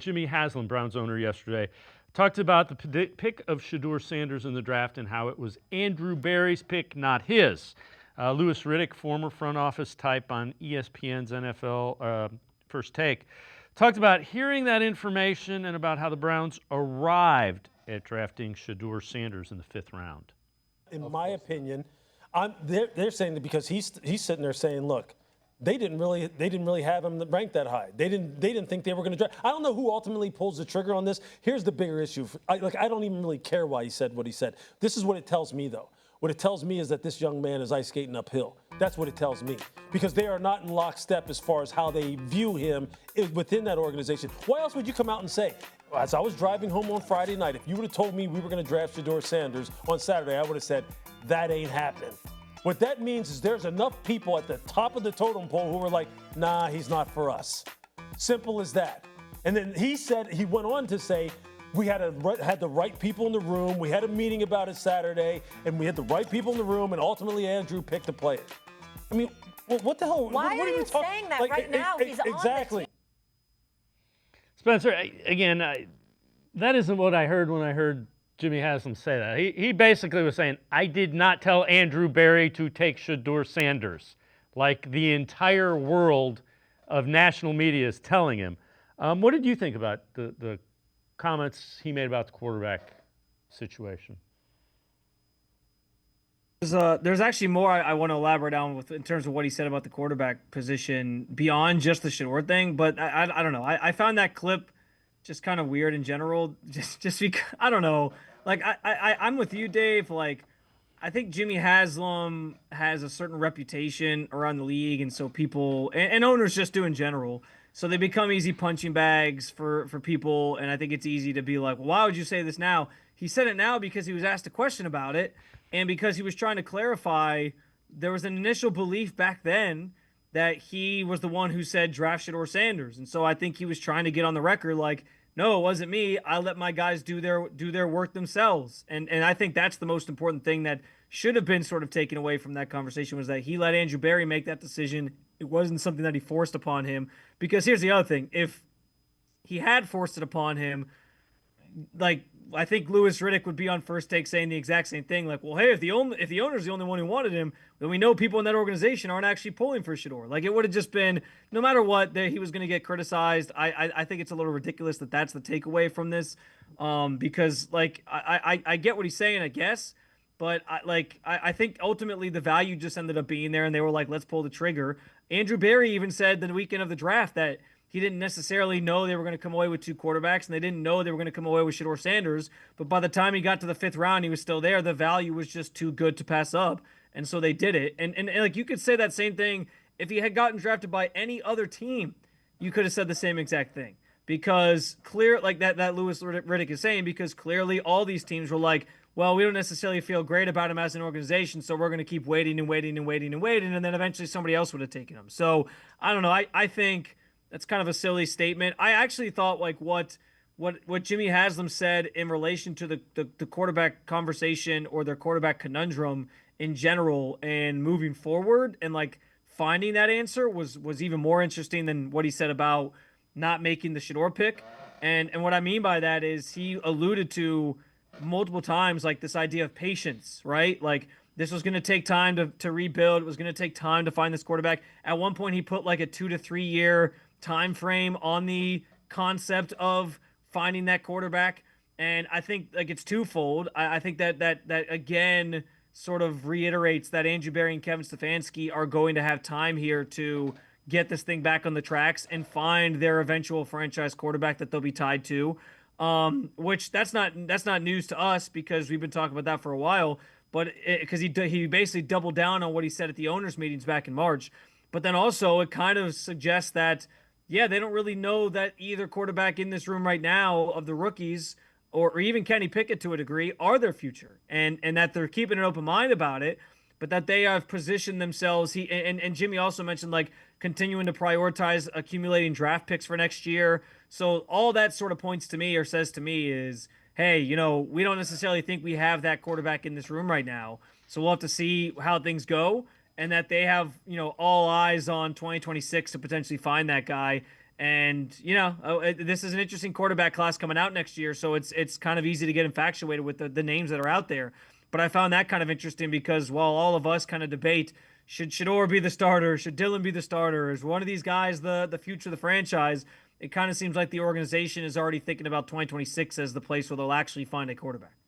Jimmy Haslam, Browns owner, yesterday. Talked about the pick of Shedeur Sanders in the draft and how it was Andrew Berry's pick, not his. Louis Riddick, former front office type on ESPN's NFL First Take, talked about hearing that information and about how the Browns arrived at drafting Shedeur Sanders in the 5th round. In my opinion, they're saying that because he's sitting there saying, look, they didn't really have him ranked that high. They didn't think they were going to draft. I don't know who ultimately pulls the trigger on this. Here's the bigger issue. I don't even really care why he said what he said. This is what it tells me, though. What it tells me is that this young man is ice skating uphill. That's what it tells me. Because they are not in lockstep as far as how they view him within that organization. Why else would you come out and say, as I was driving home on Friday night, if you would have told me we were going to draft Shedeur Sanders on Saturday, I would have said, that ain't happening. What that means is there's enough people at the top of the totem pole who are like, nah, he's not for us. Simple as that. And then he went on to say, we had the right people in the room. We had a meeting about it Saturday, and we had the right people in the room, and ultimately Andrew picked the player. I mean, what the hell? Why what are you saying that right now? He's exactly. on Spencer, again, that isn't what I heard when I heard Jimmy Haslam say that. He basically was saying, I did not tell Andrew Berry to take Shedeur Sanders, like the entire world of national media is telling him. What did you think about the comments he made about the quarterback situation? There's actually more I want to elaborate on with in terms of what he said about the quarterback position beyond just the Shedeur thing. But I don't know. I found that clip just kind of weird in general. Just because I don't know. Like I'm with you, Dave. Like I think Jimmy Haslam has a certain reputation around the league, and so people and owners just do in general. So they become easy punching bags for people, and I think it's easy to be like, well, why would you say this now? He said it now because he was asked a question about it, and because he was trying to clarify. There was an initial belief back then that he was the one who said draft Shedeur Sanders, and so I think he was trying to get on the record like, no, it wasn't me. I let my guys do their work themselves, and I think that's the most important thing that should have been sort of taken away from that conversation was that he let Andrew Berry make that decision. It wasn't something that he forced upon him. Because here's the other thing: if he had forced it upon him, like I think Louis Riddick would be on First Take saying the exact same thing. Like, well, hey, if the owner's the only one who wanted him, then we know people in that organization aren't actually pulling for Shedeur. Like, it would have just been no matter what that he was going to get criticized. I think it's a little ridiculous that that's the takeaway from this, because like I get what he's saying, I guess. But I think ultimately the value just ended up being there, and they were like, let's pull the trigger. Andrew Berry even said the weekend of the draft that he didn't necessarily know they were going to come away with 2 quarterbacks, and they didn't know they were going to come away with Shedeur Sanders. But by the time he got to the 5th round, he was still there. The value was just too good to pass up, and so they did it. And like you could say that same thing if he had gotten drafted by any other team. You could have said the same exact thing. Because like that Louis Riddick is saying, because clearly all these teams were like, well, we don't necessarily feel great about him as an organization, so we're going to keep waiting, and then eventually somebody else would have taken him. So I don't know. I think that's kind of a silly statement. I actually thought like what Jimmy Haslam said in relation to the quarterback conversation or their quarterback conundrum in general and moving forward and like finding that answer was even more interesting than what he said about not making the Shedeur pick. And what I mean by that is he alluded to multiple times like this idea of patience, right? Like this was going to take time to rebuild. It was going to take time to find this quarterback. At one point he put like a 2 to 3 year time frame on the concept of finding that quarterback. And I think like it's twofold. I think that again sort of reiterates that Andrew Berry and Kevin Stefanski are going to have time here to get this thing back on the tracks and find their eventual franchise quarterback that they'll be tied to. Which that's not news to us because we've been talking about that for a while. But because he basically doubled down on what he said at the owners' meetings back in March. But then also it kind of suggests that they don't really know that either quarterback in this room right now of the rookies or even Kenny Pickett to a degree are their future, and that they're keeping an open mind about it. But that they have positioned themselves. And Jimmy also mentioned like continuing to prioritize accumulating draft picks for next year. So all that sort of points to me or says to me is, hey, we don't necessarily think we have that quarterback in this room right now. So we'll have to see how things go, and that they have all eyes on 2026 to potentially find that guy. And this is an interesting quarterback class coming out next year, so it's kind of easy to get infatuated with the names that are out there. But I found that kind of interesting because while all of us kind of debate, should Shedeur be the starter, should Dylan be the starter, is one of these guys the future of the franchise? It kind of seems like the organization is already thinking about 2026 as the place where they'll actually find a quarterback.